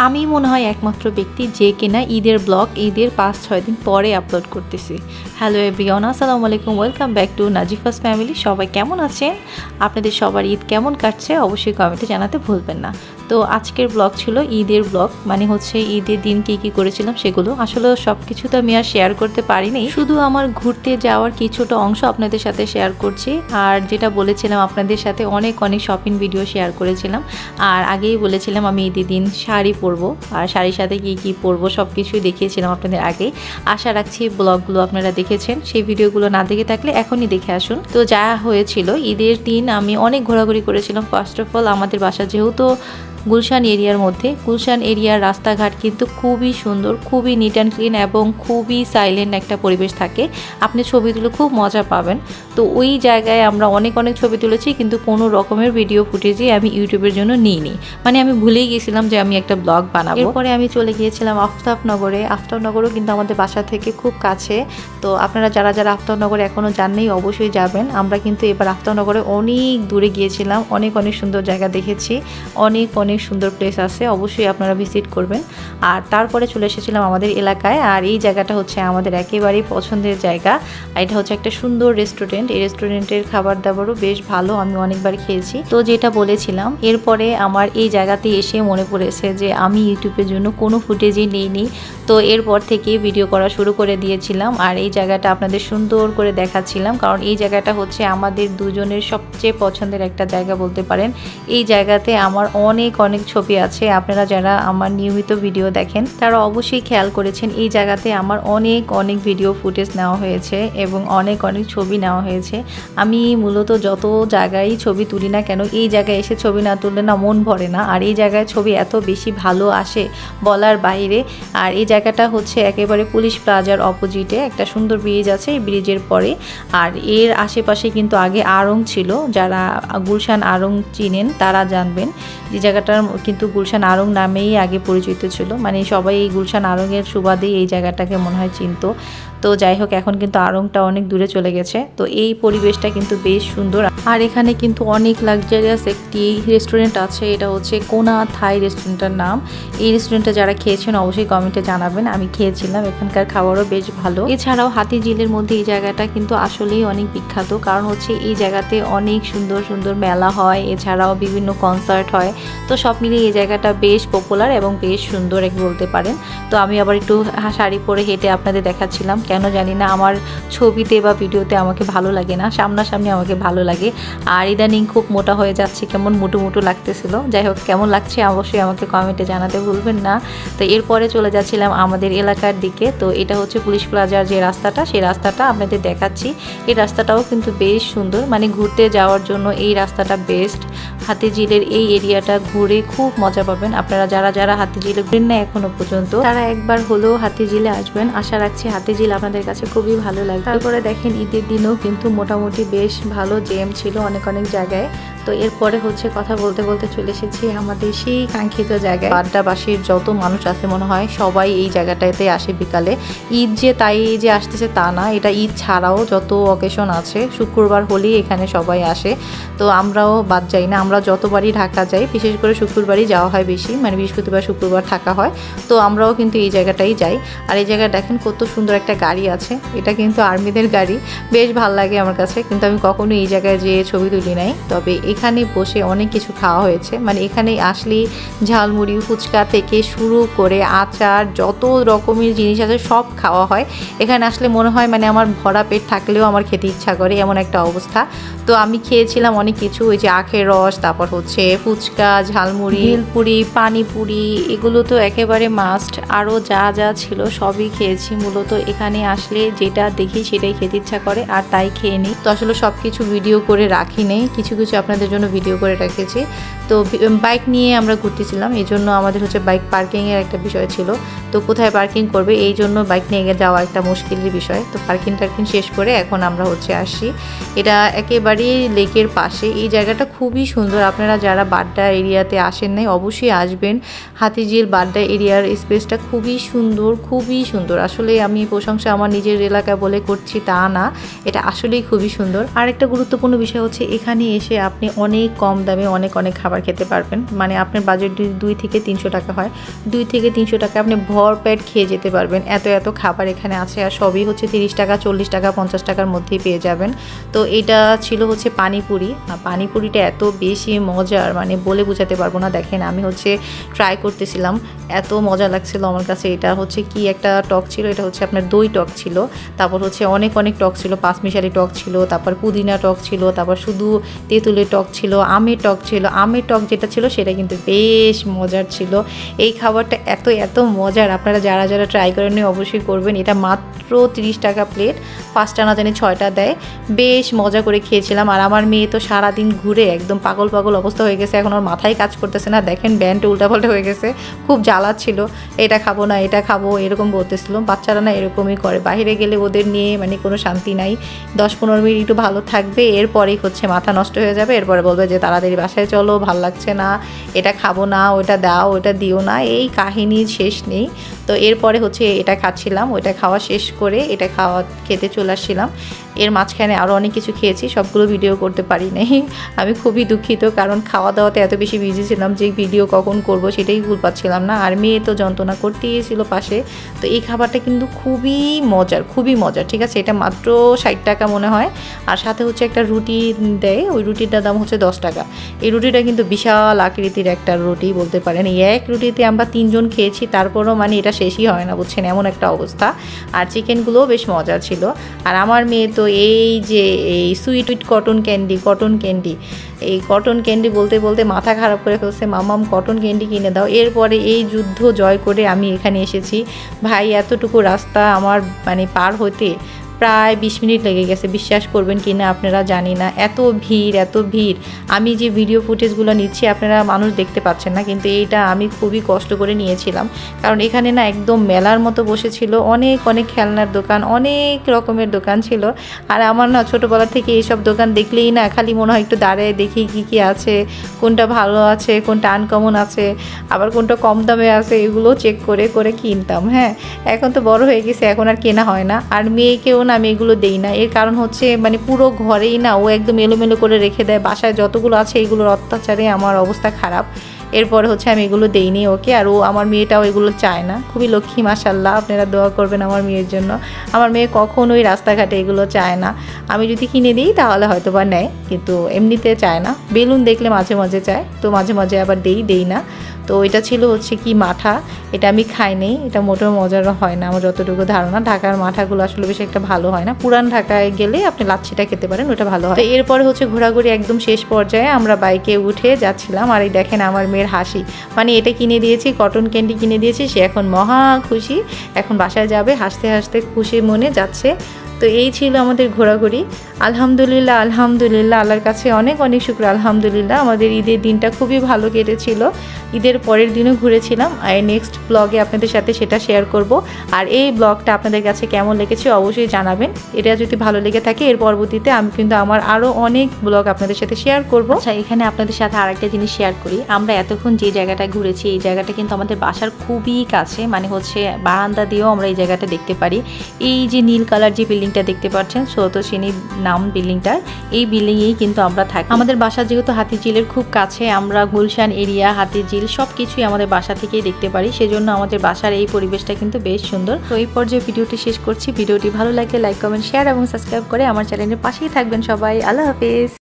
আমি মনে হয় একমাত্র ব্যক্তি যে কিনা ঈদের ব্লগ ঈদের 5-6 দিন পরে আপলোড করতেছি। হ্যালো এভরিওয়ান, আসসালামু আলাইকুম, ওয়েলকাম ব্যাক টু নাজিফাস ফ্যামিলি। সবাই কেমন আছেন? আপনাদের সবার ঈদ কেমন কাটছে অবশ্যই কমেন্টে জানাতে ভুলবেন না। তো আজকের ব্লগ ছিল ঈদের ব্লগ, মানে হচ্ছে ঈদের দিন কী করেছিলাম সেগুলো। আসলে সব কিছু তো আমি আর শেয়ার করতে পারিনি, শুধু আমার ঘুরতে যাওয়ার কিছুটা অংশ আপনাদের সাথে শেয়ার করছি। আর যেটা বলেছিলাম আপনাদের সাথে অনেক শপিং ভিডিও শেয়ার করেছিলাম। আর আগেই বলেছিলাম আমি ঈদের দিন শাড়ি পরবো, আর শাড়ির সাথে কী পরবো সব কিছুই দেখিয়েছিলাম আপনাদের আগেই। আশা রাখছি ব্লগগুলো আপনারা দেখেছেন, সেই ভিডিওগুলো না দেখে থাকলে এখনই দেখে আসুন। তো যা হয়েছিল ঈদের দিন আমি অনেক ঘোরাঘুরি করেছিলাম। ফার্স্ট অফ অল আমাদের বাসা যেহেতু গুলশান এরিয়ার মধ্যে, গুলশান এরিয়ার রাস্তাঘাট কিন্তু খুবই সুন্দর, খুবই নিট অ্যান্ড ক্লিন এবং খুবই সাইলেন্ট একটা পরিবেশ থাকে। আপনি ছবি তুলে খুব মজা পাবেন। তো ওই জায়গায় আমরা অনেক ছবি তুলেছি, কিন্তু কোনো রকমের ভিডিও ফুটেজই আমি ইউটিউবের জন্য নিইনি। মানে আমি ভুলেই গেছিলাম যে আমি একটা ব্লগ বানাবো। এরপরে আমি চলে গিয়েছিলাম আফতাবনগরে। আফতাবনগরও কিন্তু আমাদের বাসা থেকে খুব কাছে। তো আপনারা যারা আফতাবনগরে এখনও যাননি অবশ্যই যাবেন। আমরা কিন্তু এবার আফতাবনগরে অনেক দূরে গিয়েছিলাম, অনেক সুন্দর জায়গা দেখেছি, অনেক সুন্দর প্লেস আছে, অবশ্যই আপনারা ভিজিট করবেন। আর তারপরে চলে এসেছিলাম আমাদের এলাকায়। আর এই জায়গাটা হচ্ছে আমাদের একেবারেই পছন্দের জায়গা। এটা হচ্ছে একটা সুন্দর রেস্টুরেন্ট। এই রেস্টুরেন্টের খাবার দাবারও বেশ ভালো, আমি অনেকবার খেয়েছি। তো যেটা বলেছিলাম, এরপরে আমার এই জায়গাতে এসে মনে পড়েছে যে আমি ইউটিউবের জন্য কোনো ফুটেজই নিইনি। তো এরপর থেকে ভিডিও করা শুরু করে দিয়েছিলাম। আর এই জায়গাটা আপনাদের সুন্দর করে দেখাচ্ছিলাম, কারণ এই জায়গাটা হচ্ছে আমাদের দুজনের সবচেয়ে পছন্দের একটা জায়গা বলতে পারেন। এই জায়গাতে আমার অনেক ছবি আছে। আপনারা যারা আমার নিয়মিত ভিডিও দেখেন তারা অবশ্যই খেয়াল করেছেন এই জায়গাতে আমার অনেক ভিডিও ফুটেজ নেওয়া হয়েছে এবং অনেক ছবি নেওয়া হয়েছে। আমি মূলত যত জায়গায় ছবি তুলি না কেন, এই জায়গায় এসে ছবি না তুললে না মন ভরে না। আর এই জায়গায় ছবি এত বেশি ভালো আসে বলার বাইরে। আর এই জায়গাটা হচ্ছে একেবারে পুলিশ প্লাজার অপোজিটে একটা সুন্দর ব্রিজ আছে, এই ব্রিজের পরে। আর এর আশেপাশে কিন্তু আগে আড়ং ছিল, যারা গুলশান আড়ং চিনেন তারা জানবেন যে জায়গাটার কিন্তু গুলশান আড়ং নামেই আগে পরিচিত ছিল। মানে সবাই এই গুলশান আড়ংয়ের সুবাদেই এই জায়গাটাকে মনে হয় চিনত। তো যাই হোক, এখন কিন্তু আড়ংটা অনেক দূরে চলে গেছে। তো এই পরিবেশটা কিন্তু বেশ সুন্দর। আর এখানে কিন্তু অনেক লাক্সারিয়াস একটি রেস্টুরেন্ট আছে, এটা হচ্ছে কোনা থাই রেস্টুরেন্টের নাম। এই রেস্টুরেন্টে যারা খেয়েছেন অবশ্যই কমেন্টে জানাবেন। আমি খেয়েছিলাম, এখানকার খাবারও বেশ ভালো। এছাড়াও হাতিঝিলের মধ্যে এই জায়গাটা কিন্তু আসলেই অনেক বিখ্যাত, কারণ হচ্ছে এই জায়গাতে অনেক সুন্দর মেলা হয়, এছাড়াও বিভিন্ন কনসার্ট হয়। তো সব মিলিয়ে এই জায়গাটা বেশ পপুলার এবং বেশ সুন্দর বলতে পারেন। তো আমি আবার একটু শাড়ি পরে হেঁটে আপনাদের দেখাচ্ছিলাম। কেন জানি না আমার ছবিতে বা ভিডিওতে আমাকে ভালো লাগে না, সামনাসামনি আমাকে ভালো লাগে। আর ইদানিং খুব মোটা হয়ে যাচ্ছে, কেমন মুটু লাগতেছিল। যাই হোক, কেমন লাগছে অবশ্যই আমাকে কমেন্টে জানাতে ভুলবেন না। তো এরপরে চলে যাচ্ছিলাম আমাদের এলাকার দিকে। তো এটা হচ্ছে পুলিশ প্লাজার যে রাস্তাটা, সেই রাস্তাটা আপনাদের দেখাচ্ছি। এই রাস্তাটাও কিন্তু বেশ সুন্দর, মানে ঘুরতে যাওয়ার জন্য এই রাস্তাটা বেস্ট। হাতিঝিলের এই এরিয়াটা ঘুরে খুব মজা পাবেন। আপনারা যারা হাতিঝিলে ঘুরেন না এখনো পর্যন্ত, তারা একবার হলেও হাতিঝিলে আসবেন। আশা রাখছি হাতিঝিল আপনাদের কাছে খুবই ভালো লাগবে। তারপরে দেখেন ঈদের দিনও কিন্তু মোটামুটি বেশ ভালো জ্যাম ছিল অনেক জায়গায়। তো এরপরে হচ্ছে কথা বলতে চলে এসেছি আমাদের সেই কাঙ্ক্ষিত জায়গায়। বাড্ডাবাসীর যত মানুষ আছে মনে হয় সবাই এই জায়গাটাতে আসে বিকালে। ঈদ যে তাই যে আসতেছে তা না, এটা ঈদ ছাড়াও যত অকেশন আছে শুক্রবার হলেই এখানে সবাই আসে। তো আমরাও বাদ যাই না, আমরা যতবারই ঢাকা যাই বিশেষ করে শুক্রবারই যাওয়া হয় বেশি, মানে বৃহস্পতিবার শুক্রবার থাকা হয়। তো আমরাও কিন্তু এই জায়গাটাই যাই। আর এই জায়গায় দেখেন কত সুন্দর একটা গাড়ি আছে, এটা কিন্তু আর্মিদের গাড়ি, বেশ ভালো লাগে আমার কাছে। কিন্তু আমি কখনো এই জায়গায় যেয়ে ছবি তুলি নাই। তবে এখানে বসে অনেক কিছু খাওয়া হয়েছে, মানে এখানে আসলেই ঝালমুড়ি ফুচকা থেকে শুরু করে আচার যত রকমের জিনিস আছে সব খাওয়া হয়। এখানে আসলে মনে হয় মানে আমার ভরা পেট থাকলেও আমার খেতে ইচ্ছা করে, এমন একটা অবস্থা। তো আমি খেয়েছিলাম অনেক কিছু, ওই যে আখের রস, তারপর হচ্ছে ফুচকা, ঝালমুড়ি, ভেলপুরি, পানিপুরি, এগুলো তো একেবারে মাস্ট। আরও যা ছিল সবই খেয়েছি। মূলত এখানে আসলে যেটা দেখি সেটাই খেতে ইচ্ছা করে আর তাই খেয়ে নিই। তো আসলে সব কিছু ভিডিও করে রাখি নেই, কিছু আপনাদের জন্য ভিডিও করে রেখেছি। তো বাইক নিয়ে আমরা ঘুরতেছিলাম, এই জন্য আমাদের হচ্ছে বাইক পার্কিংয়ের একটা বিষয় ছিল। তো কোথায় পার্কিং করবে এই জন্য বাইক নিয়ে যাওয়া একটা মুশকিলের বিষয়। তো পার্কিং শেষ করে এখন আমরা হচ্ছে আসছি। এটা একেবারেই লেকের পাশে, এই জায়গাটা খুবই সুন্দর। সুন্দর। আপনারা যারা বাড্ডা এরিয়াতে আসেন নাই অবশ্যই আসবেন। হাতিঝিল বাড্ডা এরিয়ার স্পেসটা খুবই সুন্দর। আসলে আমি প্রশংসা আমার নিজের এলাকা বলে করছি তা না, এটা আসলেই খুবই সুন্দর। আর একটা গুরুত্বপূর্ণ বিষয় হচ্ছে এখানে এসে আপনি অনেক কম দামে অনেক খাবার খেতে পারবেন। মানে আপনার বাজেট 2 থেকে 300 টাকা হয়, 2 থেকে 300 টাকা আপনি ভরপেট খেয়ে যেতে পারবেন। এত খাবার এখানে আছে, আর সবই হচ্ছে 30 টাকা, 40 টাকা, 50 টাকার মধ্যেই পেয়ে যাবেন। তো এটা ছিল হচ্ছে পানিপুরি। পানিপুরিটা এত বেশি মজার, মানে বলে বোঝাতে পারবো না। দেখেন আমি হচ্ছে ট্রাই করতেছিলাম, এত মজা লাগছিল আমার কাছে। এটা হচ্ছে কি একটা টক ছিল, এটা হচ্ছে আপনার দই টক ছিল, তারপর হচ্ছে অনেক টক ছিল, 5 মিশালি টক ছিল, তারপর পুদিনা টক ছিল, তারপর শুধু তেঁতুলের টক ছিল, আমের টক ছিল। আমের টক যেটা ছিল সেটা কিন্তু বেশ মজার ছিল। এই খাবারটা এত মজার, আপনারা যারা ট্রাই করেন অবশ্যই করবেন। এটা মাত্র 30 টাকা প্লেট, 5টা না জানি 6টা দেয়। বেশ মজা করে খেয়েছিলাম। আর আমার মেয়ে তো সারাদিন ঘুরে একদম পাগল অবস্থা হয়ে গেছে, এখন ওর মাথায় কাজ করতেছে না। দেখেন ব্যান্ডটা উল্টাপাল্টা হয়ে গেছে, খুব জ্বালাচ্ছিল। এটা খাবো না, এটা খাবো, এরকম বলতেছিল। বাচ্চারা না এরকমই করে, বাইরে গেলে ওদের নিয়ে মানে কোনো শান্তি নাই। 10-15 মিনিট একটু ভালো থাকবে, এরপরেই হচ্ছে মাথা নষ্ট হয়ে যাবে। এরপরে বলবে যে তাড়াতাড়ি বাসায় চলো, ভাল লাগছে না, এটা খাবো না, ওটা দাও, ওটা দিও না, এই কাহিনী শেষ নেই। তো এরপরে হচ্ছে এটা খাচ্ছিলাম, ওইটা খাওয়া শেষ করে এটা খেতে চলে আসছিলাম। এর মাঝখানে আরও অনেক কিছু খেয়েছি, সবগুলো ভিডিও করতে পারি নাই। আমি খুবই দুঃখিত, কারণ খাওয়া দাওয়াতে এত বেশি বিজি ছিলাম যে ভিডিও কখন করব সেটাই ভুল পাচ্ছিলাম না। আর মেয়ে তো যন্ত্রণা করতেই ছিল পাশে। তো এই খাবারটা কিন্তু খুবই মজার, ঠিক আছে। এটা মাত্র 60 টাকা মনে হয়। আর সাথে হচ্ছে একটা রুটি দেয়, ওই রুটিটার দাম হচ্ছে 10 টাকা। এই রুটিটা কিন্তু বিশাল আকৃতির একটা রুটি বলতে পারেন। এই এক রুটিতে আমরা 3 জন খেয়েছি, তারপরও মানে এটা শেষই হয় না, বুঝছেন, এমন একটা অবস্থা। আর চিকেনগুলোও বেশ মজা ছিল। আর আমার মেয়ে তো এই যে এই সুইট কটন ক্যান্ডি, এই কটন ক্যান্ডি বলতে মাথা খারাপ করে ফেলছে, মামাম কটন ক্যান্ডি কিনে দাও। এরপরে এই যুদ্ধ জয় করে আমি এখানে এসেছি। ভাই এতটুকু রাস্তা আমার মানে পার হতে প্রায় 20 মিনিট লেগে গেছে, বিশ্বাস করবেন কি না আপনারা জানি না। এত ভিড়। আমি যে ভিডিও ফুটেজগুলো নিচ্ছি আপনারা মানুষ দেখতে পাচ্ছেন না, কিন্তু এইটা আমি খুবই কষ্ট করে নিয়েছিলাম। কারণ এখানে না একদম মেলার মতো বসেছিল, অনেক খেলনার দোকান, অনেক রকমের দোকান ছিল। আর আমার না ছোটোবেলা থেকে এইসব দোকান দেখলেই না খালি মনে হয় একটু দাঁড়ায় দেখি কি আছে, কোনটা ভালো আছে, কোনটা আনকমন আছে, আবার কোনটা কম দামে আছে, এগুলো চেক করে কিনতাম। হ্যাঁ, এখন তো বড় হয়ে গেছে, এখন আর কেনা হয় না। আর মেয়েকেও না আমি এগুলো দেই না, এর কারণ হচ্ছে মানে পুরো ঘরেই না ও একদম এলোমেলো করে রেখে দেয়। বাসায় যতগুলো আছে এগুলোর অত্যাচারে আমার অবস্থা খারাপ। এরপরে হচ্ছে আমি এগুলো দেইনি ওকে। আর ও আমার মেয়েটাও এগুলো চায় না, খুবই লক্ষ্মী মাশাআল্লাহ। আপনারা দোয়া করবেন আমার মেয়ের জন্য। আমার মেয়ে কখনোই রাস্তাঘাটে এগুলো চায় না। আমি যদি কিনে দিই তাহলে হয়তো বা নেয়, কিন্তু এমনিতে চায় না। বেলুন দেখলে মাঝে চায়, তো মাঝে আবার দেই না। তো এটা ছিল হচ্ছে কি মাঠা, এটা আমি খাই নেই, এটা মোটেও মজার হয় না আমার যতটুকু ধারণা। ঢাকার মাঠাগুলো আসলে বেশি একটা ভালো হয় না। পুরান ঢাকায় গেলে আপনি লাচ্ছিটা খেতে পারেন, ওটা ভালো হয়। তো এরপরে হচ্ছে ঘোরাঘুরি একদম শেষ পর্যায়ে আমরা বাইকে উঠে যাচ্ছিলাম। আর এই দেখেন আমার মেয়ের হাসি, মানে এটা কিনে দিয়েছি, কটন ক্যান্ডি কিনে দিয়েছি, সে এখন মহা খুশি। এখন বাসায় যাবে হাসতে খুশি মনে যাচ্ছে। তো এই ছিল আমাদের ঘোরাঘুরি। আলহামদুলিল্লাহ আল্লাহর কাছে অনেক শুকর। আলহামদুলিল্লাহ আমাদের ঈদের দিনটা খুবই ভালো কেটেছিল। ঈদের পরের দিনও ঘুরেছিলাম, আর নেক্সট ব্লগে আপনাদের সাথে সেটা শেয়ার করব। আর এই ব্লগটা আপনাদের কাছে কেমন লেগেছে অবশ্যই জানাবেন। এটা যদি ভালো লেগে থাকে এর পরবর্তীতে আমি কিন্তু আমার আরও অনেক ব্লগ আপনাদের সাথে শেয়ার করব। আচ্ছা, এখানে আপনাদের সাথে আরেকটা জিনিস শেয়ার করি। আমরা এতক্ষণ যে জায়গাটায় ঘুরেছি এই জায়গাটা কিন্তু আমাদের বাসার খুবই কাছে, মানে হচ্ছে বারান্দা দিয়েও আমরা এই জায়গাটা দেখতে পারি। এই যে নীল কালার যে বিল্ডিংটা দেখতে পাচ্ছেন, স্রোতোষিনী নাম বিল্ডিংটার, এই বিল্ডিংয়েই কিন্তু আমরা থাকি। আমাদের বাসা যেহেতু হাতিঝিলের খুব কাছে, আমরা গুলশান এরিয়া, হাতিঝিল সবকিছুই আমাদের বাসা থেকেই দেখতে পারি, সেজন্য আমাদের বাসার এই পরিবেশটা কিন্তু বেশ সুন্দর। তো এই পর্যায়ে ভিডিওটি শেষ করছি। ভিডিওটি ভালো লাগলে লাইক, কমেন্ট, শেয়ার এবং সাবস্ক্রাইব করে আমার চ্যানেলের পাশেই থাকবেন সবাই। আল্লাহ হাফেজ।